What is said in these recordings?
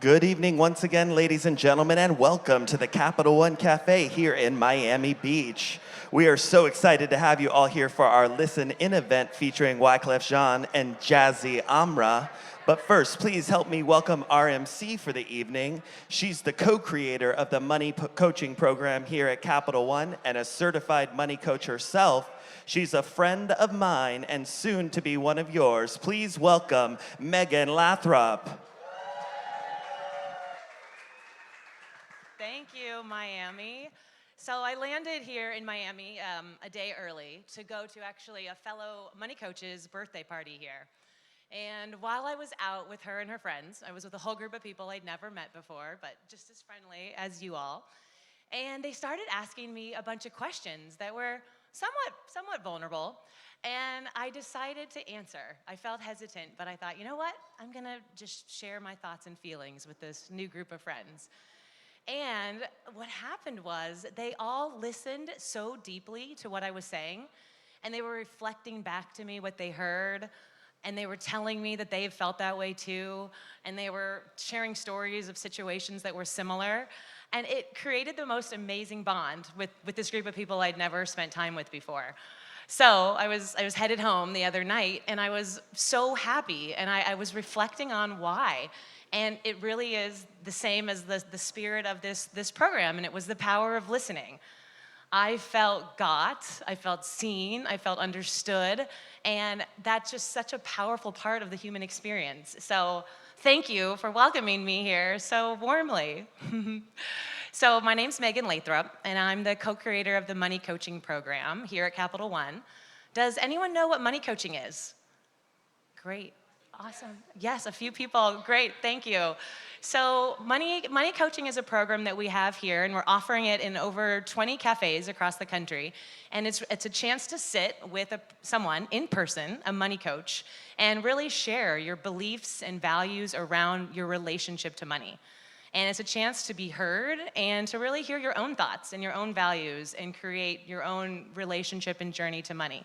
Good evening once again, ladies and gentlemen, and welcome to the Capital One Cafe here in Miami Beach. We are so excited to have you all here for our Listen In event featuring Wyclef Jean and Jazzy Amra. But first, please help me welcome our MC for the evening. She's the co-creator of the money coaching program here at Capital One and a certified money coach herself. She's a friend of mine and soon to be one of yours. Please welcome Megan Lathrop. Thank you, Miami. So I landed here in Miami a day early to go to actually a fellow money coach's birthday party here. And while I was out with her and her friends, I was with a whole group of people I'd never met before, but just as friendly as you all. And they started asking me a bunch of questions that were somewhat vulnerable. And I decided to answer. I felt hesitant, but I thought, you know what? I'm gonna just share my thoughts and feelings with this new group of friends. And what happened was they all listened so deeply to what I was saying, and they were reflecting back to me what they heard, and they were telling me that they felt that way too, and they were sharing stories of situations that were similar, and it created the most amazing bond with this group of people I'd never spent time with before. So I was headed home the other night, and I was so happy, and I was reflecting on why. And it really is the same as the spirit of this program, and it was the power of listening. I felt got, I felt seen, I felt understood, and that's just such a powerful part of the human experience. So thank you for welcoming me here so warmly. So my name's Megan Lathrop, and I'm the co-creator of the money coaching program here at Capital One. Does anyone know what money coaching is? Great. Awesome. Yes, a few people. Great, thank you. So money coaching is a program that we have here, and we're offering it in over 20 cafes across the country. And it's a chance to sit with someone in person, a money coach, and really share your beliefs and values around your relationship to money. And it's a chance to be heard and to really hear your own thoughts and your own values and create your own relationship and journey to money.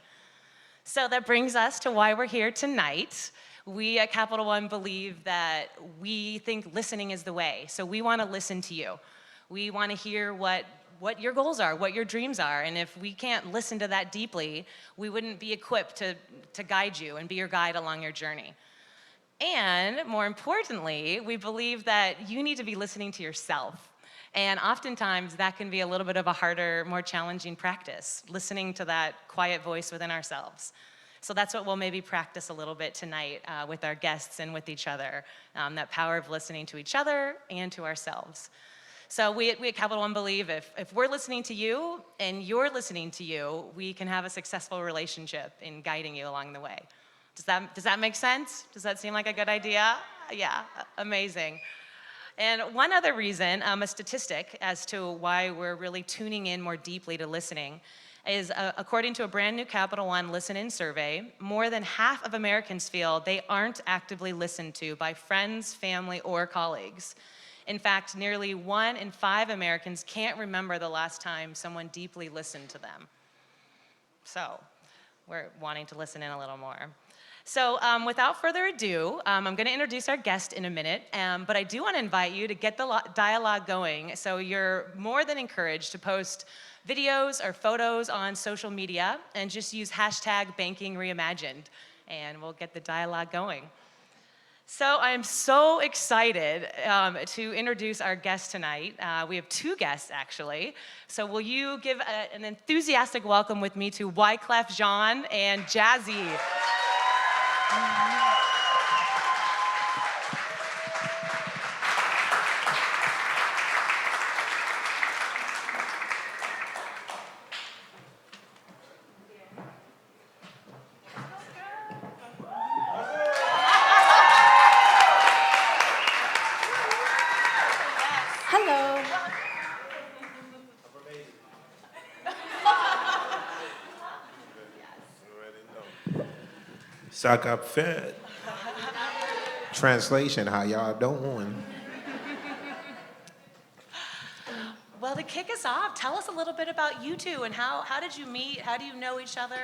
So that brings us to why we're here tonight. We at Capital One believe that we think listening is the way. So we want to listen to you. We want to hear what your goals are, what your dreams are. And if we can't listen to that deeply, we wouldn't be equipped to guide you and be your guide along your journey. And more importantly, we believe that you need to be listening to yourself. And oftentimes that can be a little bit of a harder, more challenging practice, listening to that quiet voice within ourselves. So that's what we'll maybe practice a little bit tonight with our guests and with each other, that power of listening to each other and to ourselves. So we at Capital One believe if we're listening to you and you're listening to you, we can have a successful relationship in guiding you along the way. Does that make sense? Does that seem like a good idea? Yeah, amazing. And one other reason, a statistic as to why we're really tuning in more deeply to listening is according to a brand new Capital One Listen In survey, more than half of Americans feel they aren't actively listened to by friends, family, or colleagues. In fact, nearly 1 in 5 Americans can't remember the last time someone deeply listened to them. So we're wanting to listen in a little more. So without further ado, I'm going to introduce our guest in a minute, but I do want to invite you to get the dialogue going. So you're more than encouraged to post videos or photos on social media and just use hashtag Banking Reimagined, and we'll get the dialogue going. So I'm so excited to introduce our guest tonight. We have 2 guests, actually. So will you give an enthusiastic welcome with me to Wyclef Jean and Jazzy. Hello. Sock up fed. Translation, how y'all doing? Well, to kick us off, tell us a little bit about you two and how did you meet? How do you know each other?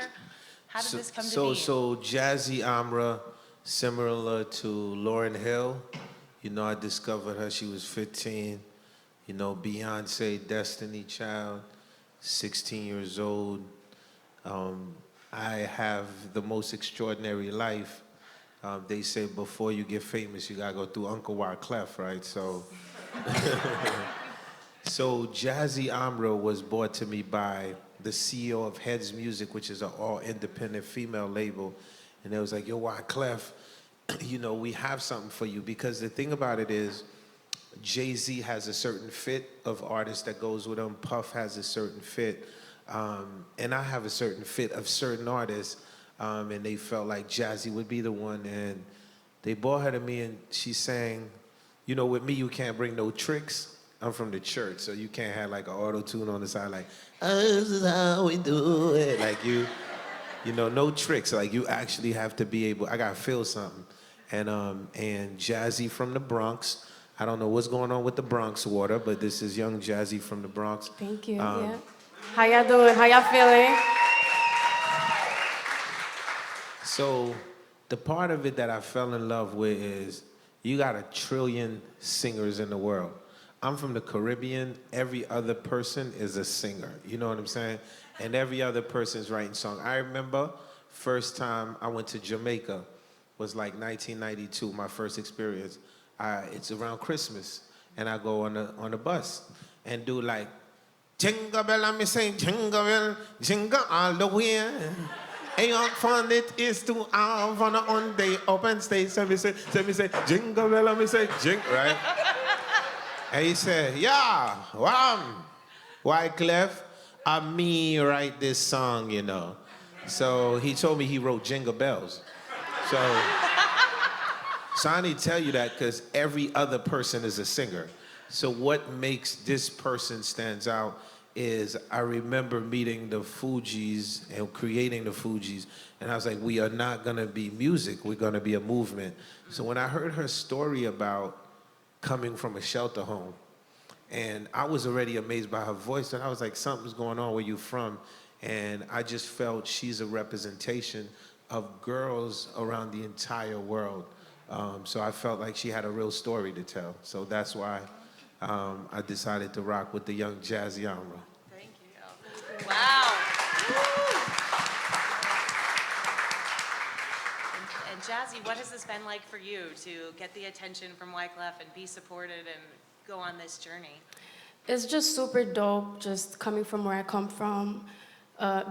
How did this come to be? So Jazzy Amra, similar to Lauryn Hill, You know, I discovered her, she was 15. You know, Beyonce, Destiny Child, 16 years old. I have the most extraordinary life. They say before you get famous, you gotta go through Uncle Wyclef, right? So Jazzy Amra was brought to me by the CEO of Heads Music, which is an all-independent female label. And it was like, yo, Wyclef, you know, we have something for you. Because the thing about it is, Jay-Z has a certain fit of artists that goes with him. Puff has a certain fit. And I have a certain fit of certain artists. And they felt like Jazzy would be the one. And they brought her to me and she sang, you know, with me, you can't bring no tricks. I'm from the church, so you can't have like an auto-tune on the side like, oh, this is how we do it. Like you know, no tricks. Like you actually have to be able, I gotta feel something. And Jazzy from the Bronx. I don't know what's going on with the Bronx water, but this is young Jazzy from the Bronx. Thank you, yeah. How y'all doing? How y'all feeling? So the part of it that I fell in love with is you got 1 trillion singers in the world. I'm from the Caribbean. Every other person is a singer. You know what I'm saying? And every other person's writing songs. I remember first time I went to Jamaica was like 1992, my first experience. It's around Christmas, and I go on the bus and do like, jingle bell, and me say jingle bell, jingle all the way. And how fun it is to have on a one-day open stage. So me say, jingle bell, and me say, jingle, right? And he said, yeah, Wyclef, me write this song, you know. So he told me he wrote Jingle Bells. So I need to tell you that because every other person is a singer. So what makes this person stands out is I remember meeting the Fugees and creating the Fugees, and I was like, we are not gonna be music, we're gonna be a movement. So when I heard her story about coming from a shelter home, and I was already amazed by her voice, and I was like, something's going on where you from, and I just felt she's a representation of girls around the entire world. So I felt like she had a real story to tell. So that's why I decided to rock with the young Jazzy Amra. Thank you. Wow. And Jazzy, what has this been like for you to get the attention from Wyclef and be supported and go on this journey? It's just super dope, just coming from where I come from,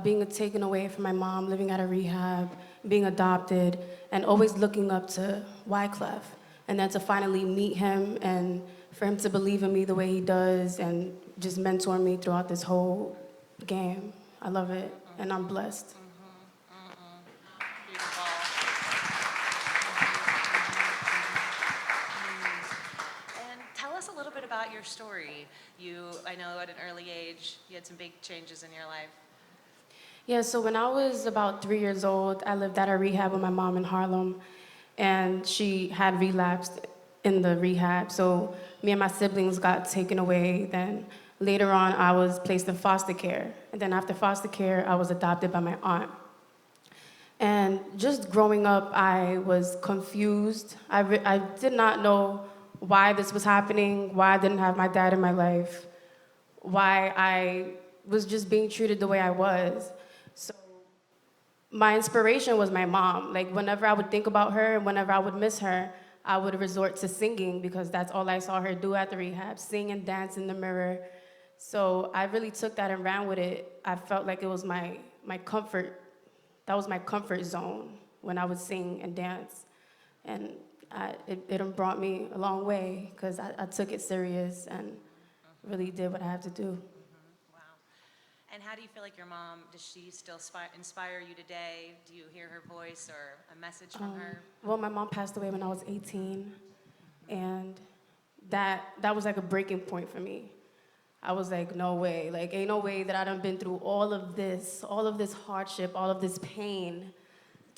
being taken away from my mom, living at a rehab, being adopted, and always looking up to Wyclef. And then to finally meet him and for him to believe in me the way he does and just mentor me throughout this whole game. I love it, and I'm blessed. Beautiful. And tell us a little bit about your story. I know at an early age, you had some big changes in your life. Yeah, so when I was about 3 years old, I lived at a rehab with my mom in Harlem, and she had relapsed in the rehab. So me and my siblings got taken away. Then later on, I was placed in foster care. And then after foster care, I was adopted by my aunt. And just growing up, I was confused. I did not know why this was happening, why I didn't have my dad in my life, why I was just being treated the way I was. So my inspiration was my mom. Like whenever I would think about her and whenever I would miss her, I would resort to singing because that's all I saw her do at the rehab, sing and dance in the mirror. So I really took that and ran with it. I felt like it was my comfort. That was my comfort zone when I would sing and dance. And it brought me a long way because I took it serious and really did what I had to do. Wow. And how do you feel like your mom, does she still inspire you today? Do you hear her voice or a message from her? Well, my mom passed away when I was 18, and that was like a breaking point for me. I was like, no way. Like, ain't no way that I done been through all of this hardship, all of this pain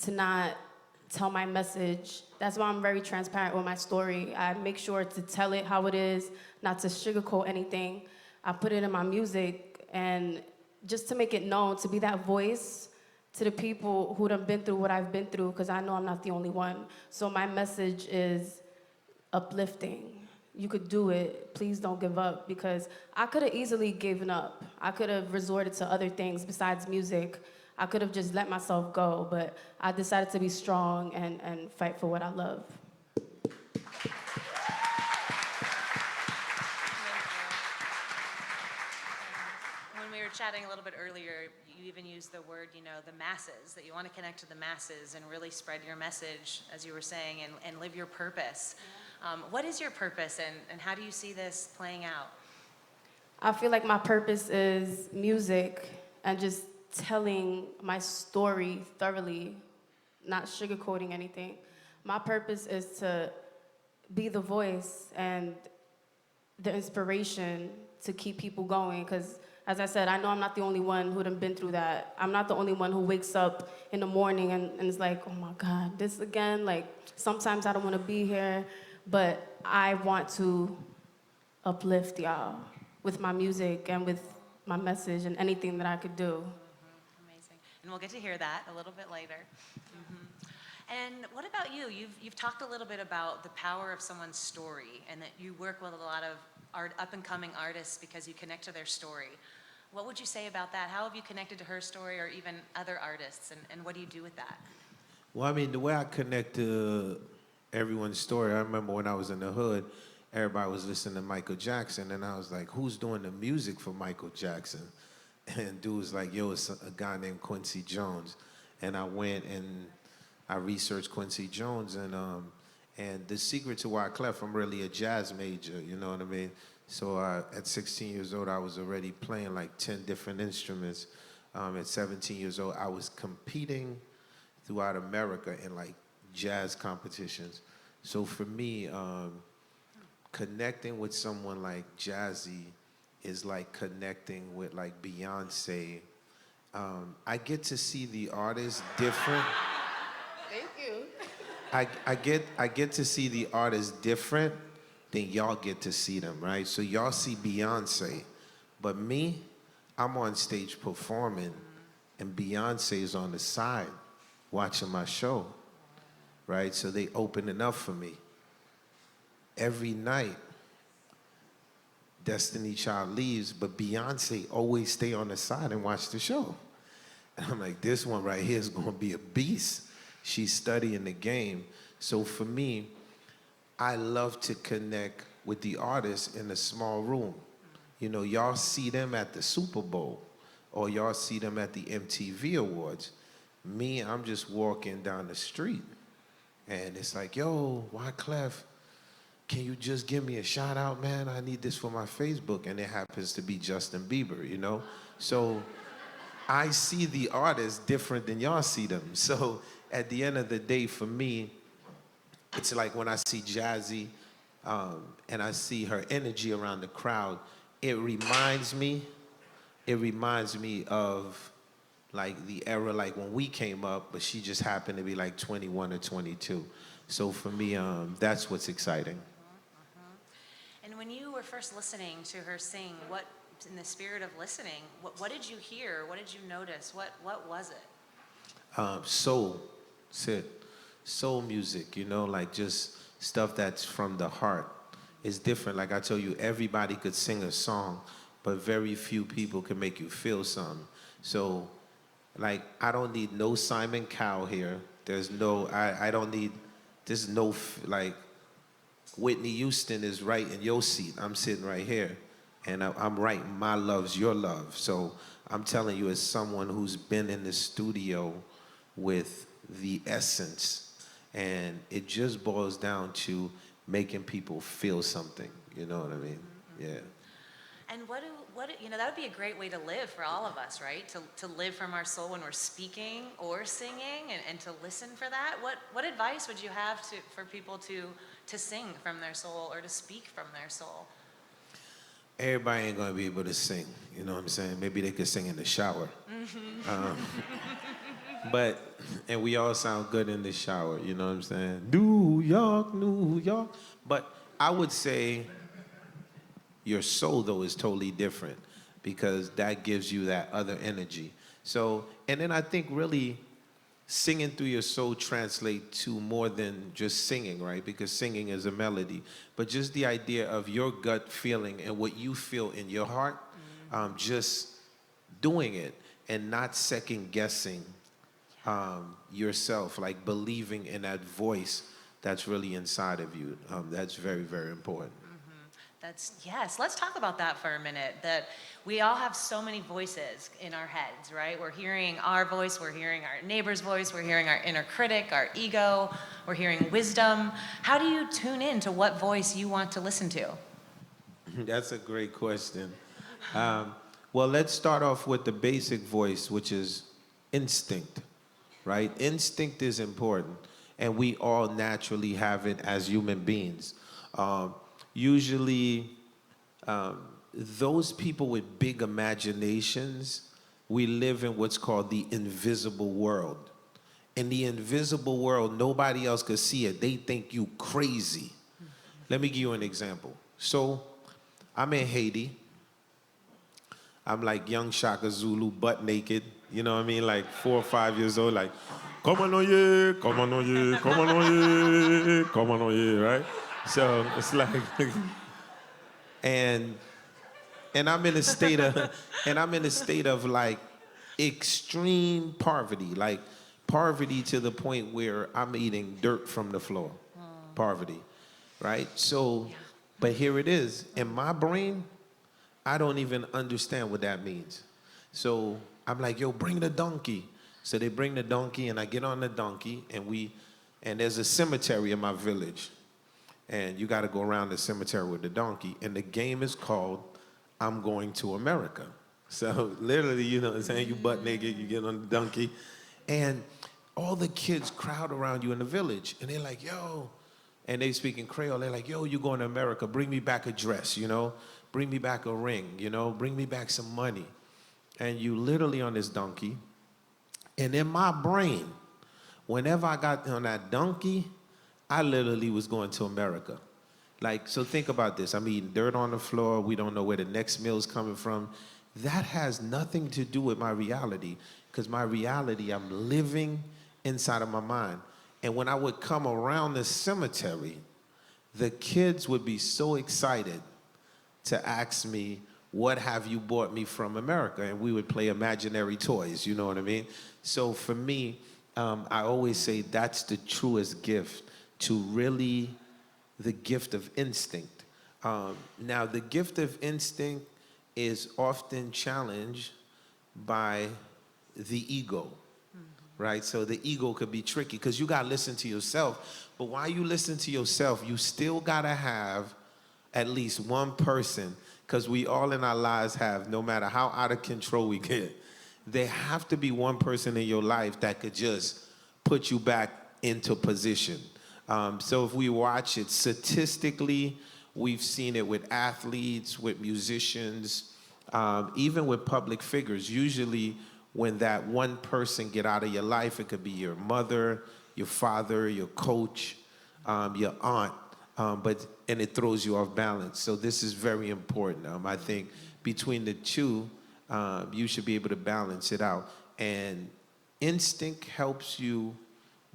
to not tell my message. That's why I'm very transparent with my story. I make sure to tell it how it is, not to sugarcoat anything. I put it in my music, and just to make it known, to be that voice to the people who done been through what I've been through, because I know I'm not the only one. So my message is uplifting. You could do it. Please don't give up, because I could have easily given up. I could have resorted to other things besides music. I could have just let myself go, but I decided to be strong and fight for what I love. When we were chatting a little bit earlier, you even used the word, the masses, that you want to connect to the masses and really spread your message, as you were saying, and live your purpose. What is your purpose, and how do you see this playing out? I feel like my purpose is music and just telling my story thoroughly, not sugarcoating anything. My purpose is to be the voice and the inspiration to keep people going, because as I said, I know I'm not the only one who done been through that. I'm not the only one who wakes up in the morning and is like, oh my God, this again? Like, sometimes I don't want to be here, but I want to uplift y'all with my music and with my message and anything that I could do. Amazing. And we'll get to hear that a little bit later. And what about you? You've talked a little bit about the power of someone's story, and that you work with a lot of up-and-coming artists because you connect to their story. What would you say about that? How have you connected to her story, or even other artists, and what do you do with that? Well, I mean, the way I connect to everyone's story, I remember when I was in the hood, everybody was listening to Michael Jackson, and I was like, who's doing the music for Michael Jackson? And dude was like, yo, it's a guy named Quincy Jones. And I went and I researched Quincy Jones, and the secret to Wyclef, I'm really a jazz major, you know what I mean? So at 16 years old, I was already playing like 10 different instruments. At 17 years old, I was competing throughout America in like jazz competitions. So for me, connecting with someone like Jazzy is like connecting with like Beyonce. I get to see the artist different. Thank you. I get to see the artist different than y'all get to see them, right? So y'all see Beyonce, but me, I'm on stage performing, and Beyonce is on the side watching my show, right? So they opening up for me. Every night, Destiny Child leaves, but Beyonce always stay on the side and watch the show. And I'm like, this one right here is gonna be a beast. She's studying the game. So for me, I love to connect with the artists in a small room. You know, y'all see them at the Super Bowl, or y'all see them at the MTV Awards. Me, I'm just walking down the street, and it's like, yo, Wyclef, can you just give me a shout out, man? I need this for my Facebook. And it happens to be Justin Bieber, you know? So I see the artists different than y'all see them. So at the end of the day, for me, it's like when I see Jazzy and I see her energy around the crowd, it reminds me of like the era like when we came up, but she just happened to be like 21 or 22. So for me, that's what's exciting. And when you were first listening to her sing, what, in the spirit of listening, what did you hear? What did you notice? What was it? Soul, Sid. Soul music, you know, like just stuff that's from the heart. It's different. Like I told you, everybody could sing a song, but very few people can make you feel something. So, like, I don't need no Simon Cowell here. There's no, I don't need, there's no, like, Whitney Houston is right in your seat. I'm sitting right here. And I'm writing My Love's Your Love. So I'm telling you, as someone who's been in the studio with the essence, and it just boils down to making people feel something. You know what I mean? Yeah. And that would be a great way to live for all of us, right? To live from our soul when we're speaking or singing, and to listen for that. What advice would you have for people to sing from their soul or to speak from their soul? Everybody ain't gonna be able to sing, you know what I'm saying? Maybe they could sing in the shower. And we all sound good in the shower, you know what I'm saying? New York, New York. But I would say your soul, though, is totally different, because that gives you that other energy. So, and then I think really singing through your soul translate to more than just singing, right? Because singing is a melody, but just the idea of your gut feeling and what you feel in your heart, just doing it and not second guessing yourself, like believing in that voice that's really inside of you. That's very, very important. Yes, let's talk about that for a minute. That we all have so many voices in our heads, right? We're hearing our voice, we're hearing our neighbor's voice, we're hearing our inner critic, our ego, we're hearing wisdom. How do you tune in to what voice you want to listen to? That's a great question. Well, let's start off with the basic voice, which is instinct, right? Instinct is important, and we all naturally have it as human beings. Usually, those people with big imaginations, we live in what's called the invisible world. In the invisible world, nobody else could see it. They think you crazy. Let me give you an example. So, I'm in Haiti. I'm like young Shaka Zulu, butt naked. You know what I mean? Like 4 or 5 years old, like, come on, yeah, come on, yeah, come on, yeah, come on, yeah, right? So it's like, and I'm in a state of, like extreme poverty, like poverty to the point where I'm eating dirt from the floor, poverty, right? So, but here it is, in my brain, I don't even understand what that means. So I'm like, yo, bring the donkey. So they bring the donkey, and I get on the donkey, and there's a cemetery in my village. And you got to go around the cemetery with the donkey. And the game is called I'm Going to America. So literally, you know what I'm saying? You butt naked, you get on the donkey. And all the kids crowd around you in the village. And they're like, yo. And they speak in Creole. They're like, yo, you going to America. Bring me back a dress, you know. Bring me back a ring, you know. Bring me back some money. And you literally on this donkey. And in my brain, whenever I got on that donkey, I literally was going to America. Like, so think about this. I'm eating dirt on the floor. We don't know where the next meal is coming from. That has nothing to do with my reality, because my reality, I'm living inside of my mind. And when I would come around the cemetery, the kids would be so excited to ask me, what have you bought me from America? And we would play imaginary toys, you know what I mean? So for me, I always say that's the truest gift, to really the gift of instinct. Now, the gift of instinct is often challenged by the ego, right? So the ego could be tricky because you got to listen to yourself. But while you listen to yourself, you still got to have at least one person, because we all in our lives have, no matter how out of control we get, there have to be one person in your life that could just put you back into position. So if we watch it statistically, we've seen it with athletes, with musicians, even with public figures. Usually when that one person get out of your life, it could be your mother, your father, your coach, your aunt, and it throws you off balance. So this is very important. I think between the two, you should be able to balance it out. And instinct helps you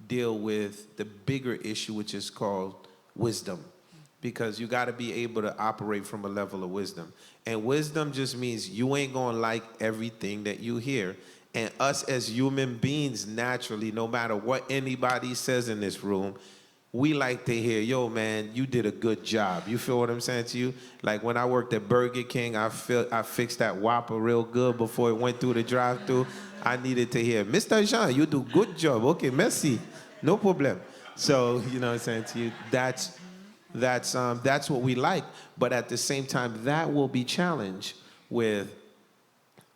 deal with the bigger issue, which is called wisdom, because you got to be able to operate from a level of wisdom. And wisdom just means you ain't gonna like everything that you hear. And us as human beings, naturally, no matter what anybody says in this room, we like to hear, yo, man, you did a good job. You feel what I'm saying to you? Like when I worked at Burger King, I fixed that Whopper real good before it went through the drive-thru. I needed to hear, Mr. Jean, you do good job. Okay, merci. No problem. So, you know what I'm saying to you? That's what we like. But at the same time, that will be challenged with,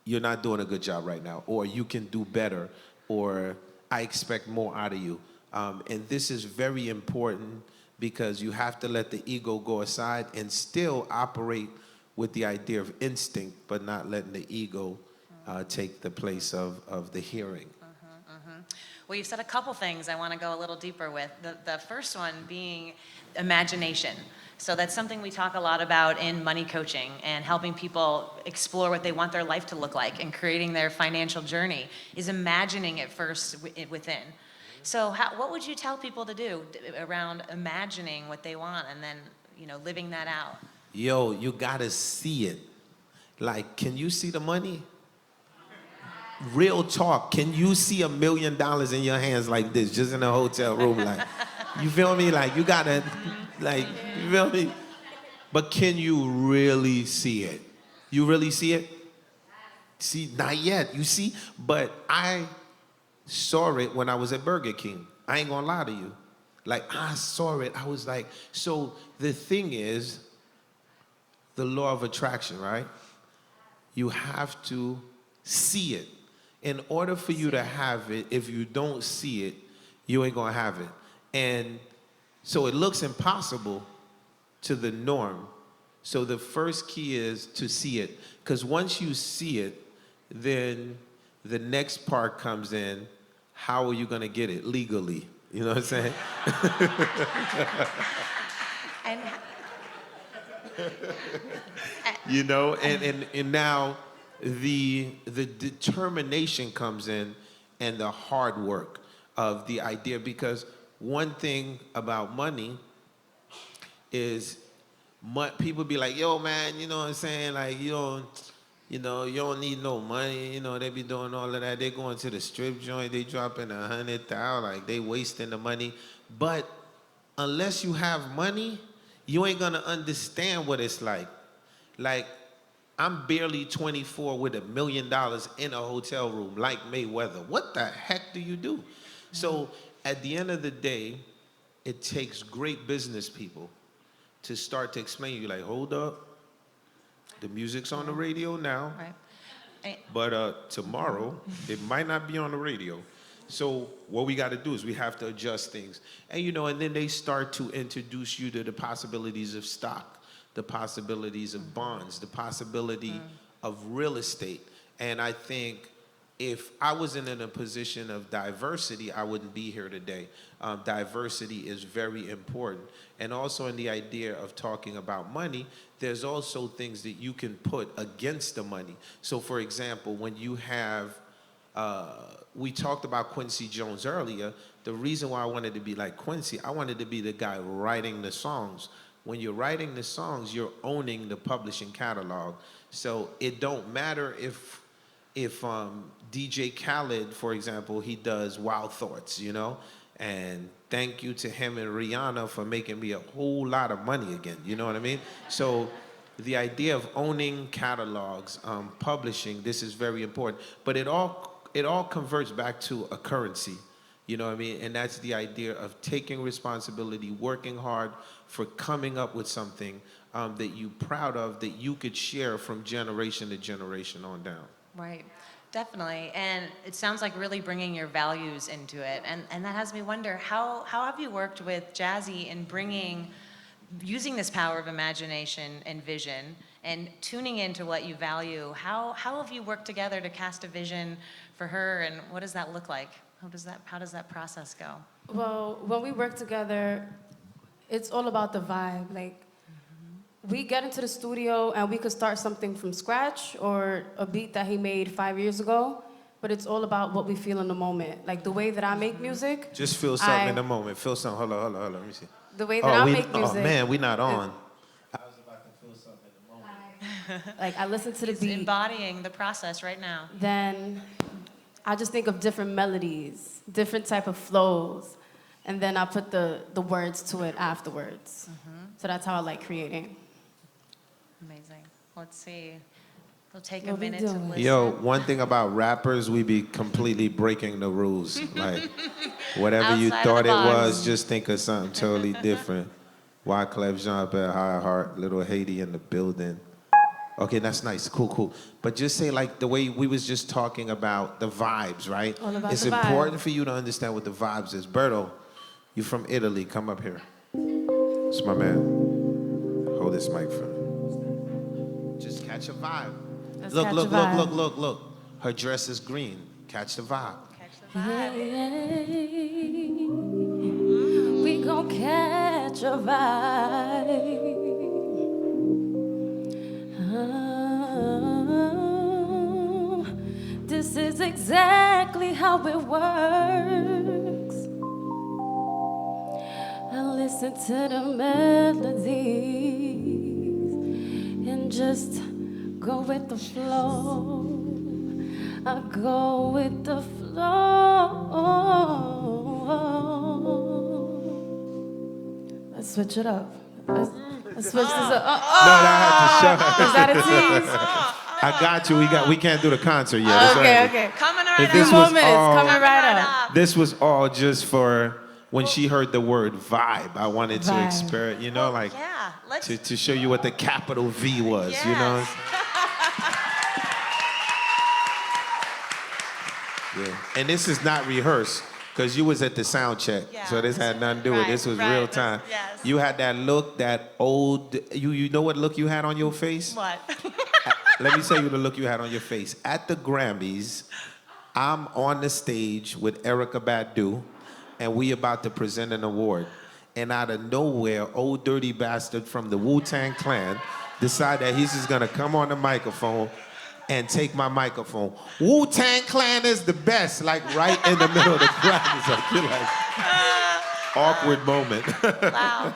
you're not doing a good job right now, or you can do better, or I expect more out of you. And this is very important, because you have to let the ego go aside and still operate with the idea of instinct, but not letting the ego take the place of the hearing. Well, you've said a couple things I want to go a little deeper with. The first one being imagination. So that's something we talk a lot about in money coaching and helping people explore what they want their life to look like and creating their financial journey is imagining it first within. So what would you tell people to do around imagining what they want and then, living that out? Yo, you gotta see it. Like, can you see the money? Real talk. Can you see $1 million in your hands like this, just in a hotel room? Like, you feel me? Like, you gotta, like, you feel me? But can you really see it? You really see it? See, not yet. You see? But I saw it when I was at Burger King. I ain't gonna lie to you. Like, I saw it. I was like, so the thing is, the law of attraction, right? You have to see it. In order for you to have it, if you don't see it, you ain't gonna have it. And so it looks impossible to the norm. So the first key is to see it. Because once you see it, then the next part comes in. How are you gonna get it legally? You know what I'm saying? And You know, and now the determination comes in and the hard work of the idea, because one thing about money is people be like, yo man, you know what I'm saying, like you don't need no money, they be doing all of that, they going to the strip joint, they dropping 100,000, like they wasting the money. But unless you have money, you ain't gonna understand what it's like. Like, I'm barely 24 with $1 million in a hotel room like Mayweather. What the heck do you do? So at the end of the day, it takes great business people to start to explain to you, like, hold up, the music's on the radio now, right. but tomorrow it might not be on the radio. So what we got to do is we have to adjust things. And and then they start to introduce you to the possibilities of stock, the possibilities of bonds, the possibility of real estate. And I think if I wasn't in a position of diversity, I wouldn't be here today. Diversity is very important. And also in the idea of talking about money, there's also things that you can put against the money. So for example, when you have, we talked about Quincy Jones earlier. The reason why I wanted to be like Quincy, I wanted to be the guy writing the songs. When you're writing the songs, you're owning the publishing catalog. So it don't matter if DJ Khaled, for example, he does Wild Thoughts, and thank you to him and Rihanna for making me a whole lot of money again, you know what I mean? So the idea of owning catalogs, publishing, this is very important. But it all converts back to a currency. You know what I mean? And that's the idea of taking responsibility, working hard for coming up with something that you're proud of, that you could share from generation to generation on down. Right, definitely. And it sounds like really bringing your values into it. And that has me wonder, how have you worked with Jazzy in using this power of imagination and vision and tuning into what you value? How have you worked together to cast a vision for her, and what does that look like? How does that process go? Well, when we work together, it's all about the vibe. Like, we get into the studio and we could start something from scratch or a beat that he made 5 years ago, but it's all about what we feel in the moment. Like the way that I make music. Just feel something in the moment. Feel something. Hold on. Let me see. The way that I make music. Oh man, we not on. I was about to feel something in the moment. Like, I listen to the He's beat. embodying the process right now. Then I just think of different melodies, different type of flows, and then I put the words to it afterwards. So that's how I like creating. Amazing. Let's see. We'll take a What we minute to doing? listen. Yo, one thing about rappers, we be completely breaking the rules. Like, whatever you Outside of thought the it box. was, just think of something totally different. Wyclef, Jean-Pierre, High Heart, Little Haiti in the building. Okay, that's nice. Cool. But just say, like, the way we was just talking about the vibes, right? All about It's the vibe. important for you to understand what the vibes is. Berto, you from Italy. Come up here. It's my man. Hold this mic for me. Just catch a vibe. Let's Look, catch look, a vibe. look. Her dress is green. Catch the vibe. We gon' catch a vibe. This is exactly how it works. I listen to the melodies and just go with the flow. I go with the flow. Let's switch it up. Let's switch this up. No, I had to show. Is that a tease? I got you. We can't do the concert yet. It's all right. Okay. Coming If right this Few up. was more minutes, all- coming right up. This was all just for when she heard the word vibe. I wanted to Vibe. experience, you know, like Yeah, let's. to show you what the capital V was, you know? Yes. Yeah. And this is not rehearsed because you was at the sound check. Yeah. So this had nothing to do with it. This was Right, real time. yes. You had that look, that old, you know what look you had on your face? What? Let me tell you the look you had on your face. At the Grammys, I'm on the stage with Erykah Badu, and we about to present an award. And out of nowhere, old dirty bastard from the Wu-Tang Clan decide that he's just gonna come on the microphone and take my microphone. Wu-Tang Clan is the best, like right in the middle of the Grammys. Like, you're like, awkward moment. Wow.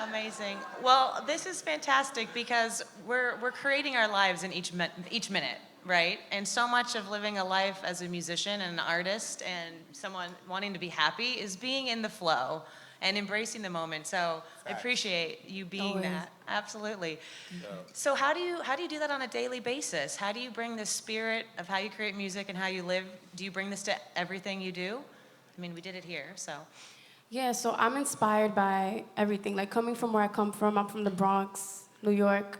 Amazing. Well, this is fantastic because we're creating our lives in each minute, right? And so much of living a life as a musician and an artist and someone wanting to be happy is being in the flow and embracing the moment. So I appreciate you being Always. that. Absolutely. So how do you do that on a daily basis? How do you bring the spirit of how you create music and how you live? Do you bring this to everything you do? I mean, we did it here, so. Yeah, so I'm inspired by everything. Like coming from where I come from, I'm from the Bronx, New York.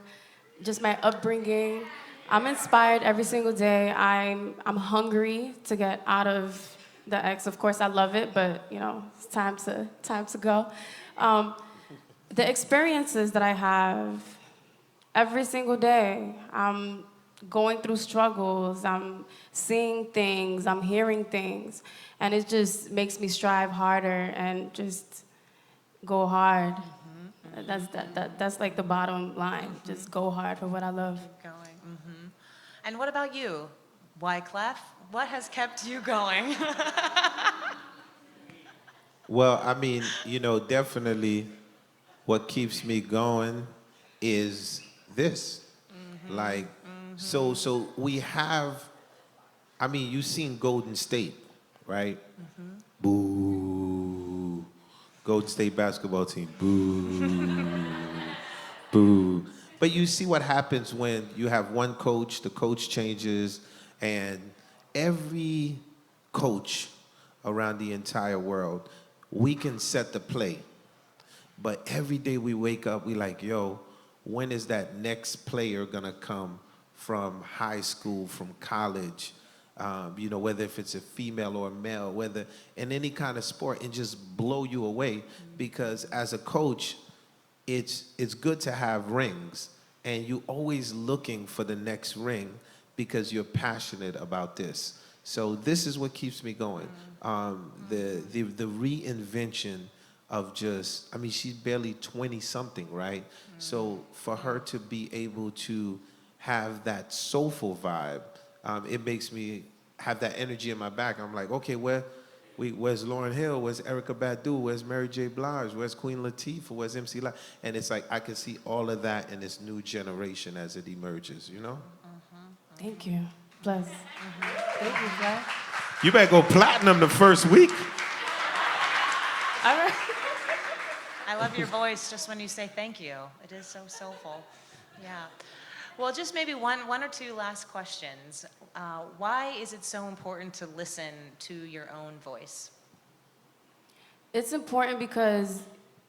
Just my upbringing. I'm inspired every single day. I'm hungry to get out of the X. Of course, I love it, but you know, it's time to go. The experiences that I have every single day, I'm going through struggles. I'm seeing things. I'm hearing things. And it just makes me strive harder and just go hard. That's like the bottom line. Just go hard for what I love. Going. And what about you, Wyclef? What has kept you going? Well, I mean, you know, definitely what keeps me going is this. Like, so we have, I mean, you've seen Golden State, right? Boo. Golden State basketball team, boo. Boo. But you see what happens when you have one coach, the coach changes, and every coach around the entire world, we can set the play. But every day we wake up, we like, yo, when is that next player gonna come from high school, from college, you know, whether if it's a female or a male, whether in any kind of sport, and just blow you away. Because as a coach, it's good to have rings, and you're always looking for the next ring because you're passionate about this. So this is what keeps me going. The reinvention of just, I mean, she's barely 20-something, right? So for her to be able to have that soulful vibe, it makes me have that energy in my back. I'm like, okay, where's Lauryn Hill? Where's Erykah Badu? Where's Mary J. Blige? Where's Queen Latifah? Where's MC Light? And it's like I can see all of that in this new generation as it emerges, you know? Thank you. Bless. Thank you, Bless. You better go platinum the first week. All right. I love your voice just when you say thank you. It is so soulful. Yeah. Well, just maybe one or two last questions. Why is it so important to listen to your own voice? It's important because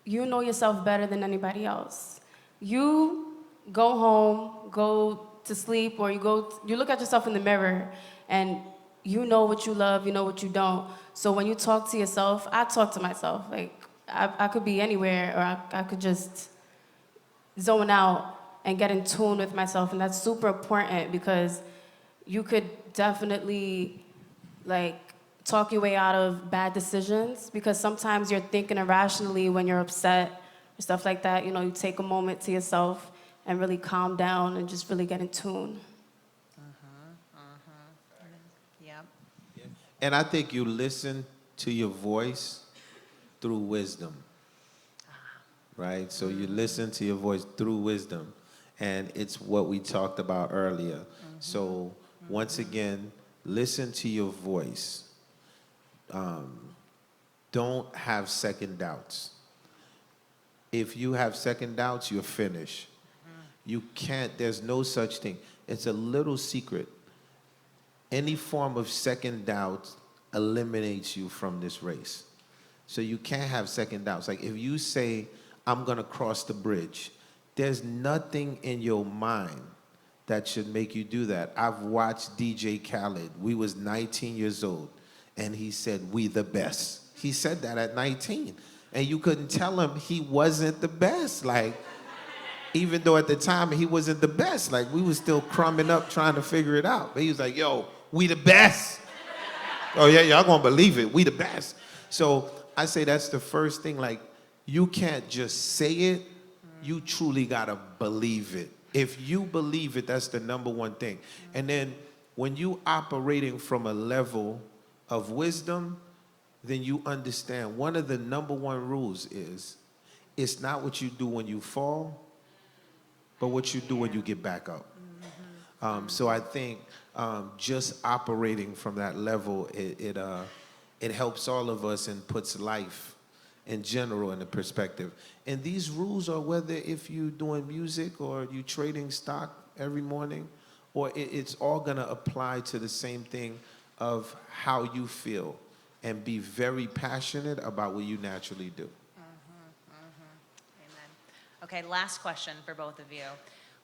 you know yourself better than anybody else. You go home, go to sleep, or you look at yourself in the mirror, and you know what you love, you know what you don't. So when you talk to yourself, I talk to myself. Like, I could be anywhere, or I could just zone out and get in tune with myself, and that's super important because you could definitely, like, talk your way out of bad decisions, because sometimes you're thinking irrationally when you're upset or stuff like that. You know, you take a moment to yourself and really calm down and just really get in tune. Yep. And I think you listen to your voice through wisdom, right? So you listen to your voice through wisdom, and it's what we talked about earlier. So once again, listen to your voice. Don't have second doubts. If you have second doubts, you're finished. You can't, there's no such thing. It's a little secret. Any form of second doubt eliminates you from this race. So you can't have second doubts. Like if you say, I'm gonna cross the bridge, there's nothing in your mind that should make you do that. I've watched DJ Khaled. We was 19 years old, and he said, we the best. He said that at 19. And you couldn't tell him he wasn't the best. Like, even though at the time he wasn't the best, like we was still crumbing up trying to figure it out. But he was like, yo, we the best. Oh yeah, y'all gonna believe it, we the best. So I say that's the first thing, like you can't just say it, you truly gotta believe it. If you believe it, that's the number one thing. And then when you operating from a level of wisdom, then you understand one of the number one rules is, it's not what you do when you fall, but what you do when you get back up. So I think just operating from that level, it helps all of us and puts life in general in a perspective. And these rules are whether if you're doing music or you trading stock every morning, or it's all gonna apply to the same thing of how you feel and be very passionate about what you naturally do. Amen. Okay, last question for both of you.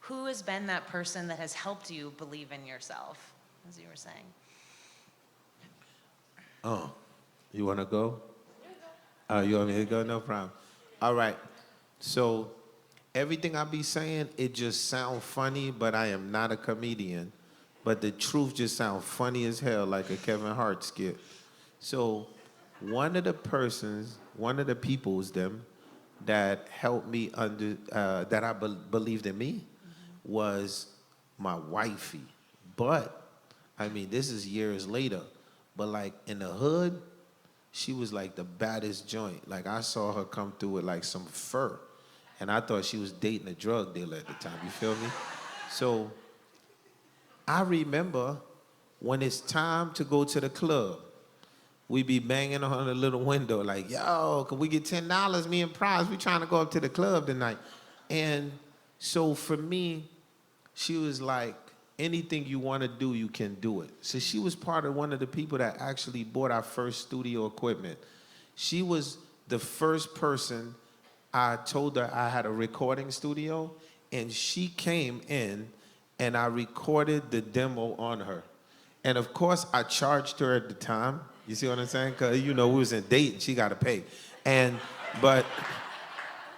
Who has been that person that has helped you believe in yourself, as you were saying? Oh, you wanna go? You want me to go? No problem. All right. So everything I be saying, it just sound funny, but I am not a comedian. But the truth just sound funny as hell, like a Kevin Hart skit. So one of the peoples them that helped me that I believed in me was my wifey. But, I mean, this is years later, but like in the hood, she was like the baddest joint. Like I saw her come through with like some fur, and I thought she was dating a drug dealer at the time, you feel me? So I remember when it's time to go to the club, we be banging on the little window like, yo, can we get $10, me and Prize? We trying to go up to the club tonight. And so for me, she was like, anything you want to do, you can do it. So she was part of one of the people that actually bought our first studio equipment. She was the first person I told her I had a recording studio, and she came in and I recorded the demo on her. And of course, I charged her at the time. You see what I'm saying? Because, you know, we was in date and she got to pay. But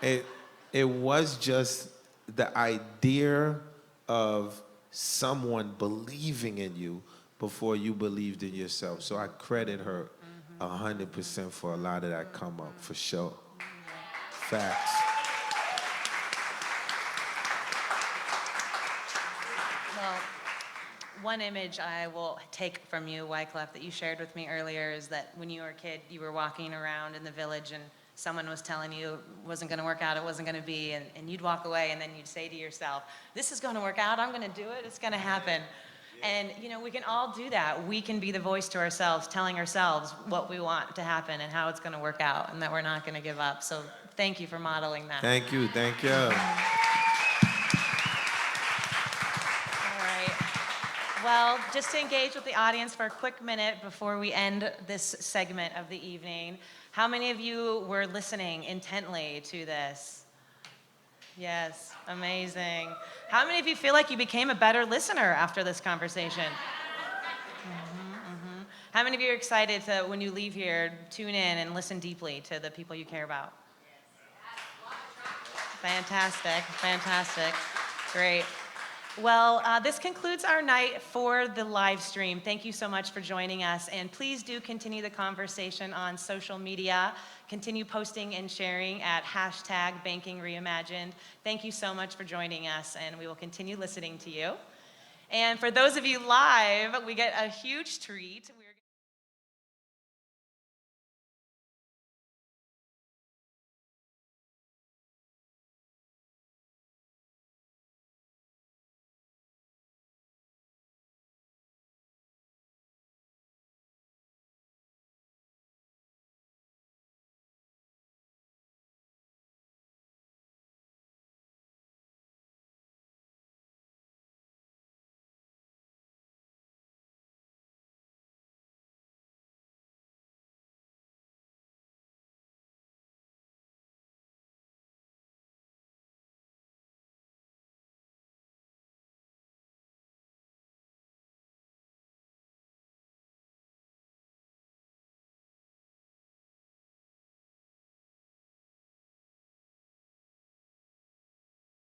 it was just the idea of someone believing in you before you believed in yourself. So I credit her 100% for a lot of that come up, for sure. Facts. Well, one image I will take from you, Wyclef, that you shared with me earlier is that when you were a kid, you were walking around in the village and someone was telling you it wasn't going to work out, it wasn't going to be, and you'd walk away and then you'd say to yourself, this is going to work out, I'm going to do it, it's going to happen. And, you know, we can all do that. We can be the voice to ourselves, telling ourselves what we want to happen and how it's going to work out and that we're not going to give up. So thank you for modeling that. Thank you, thank you. Well, just to engage with the audience for a quick minute before we end this segment of the evening, how many of you were listening intently to this? Yes, amazing. How many of you feel like you became a better listener after this conversation? How many of you are excited to, when you leave here, tune in and listen deeply to the people you care about? Fantastic, fantastic. Great. Well, this concludes our night for the live stream. Thank you so much for joining us. And please do continue the conversation on social media. Continue posting and sharing at #BankingReimagined. Thank you so much for joining us, and we will continue listening to you. And for those of you live, we get a huge treat.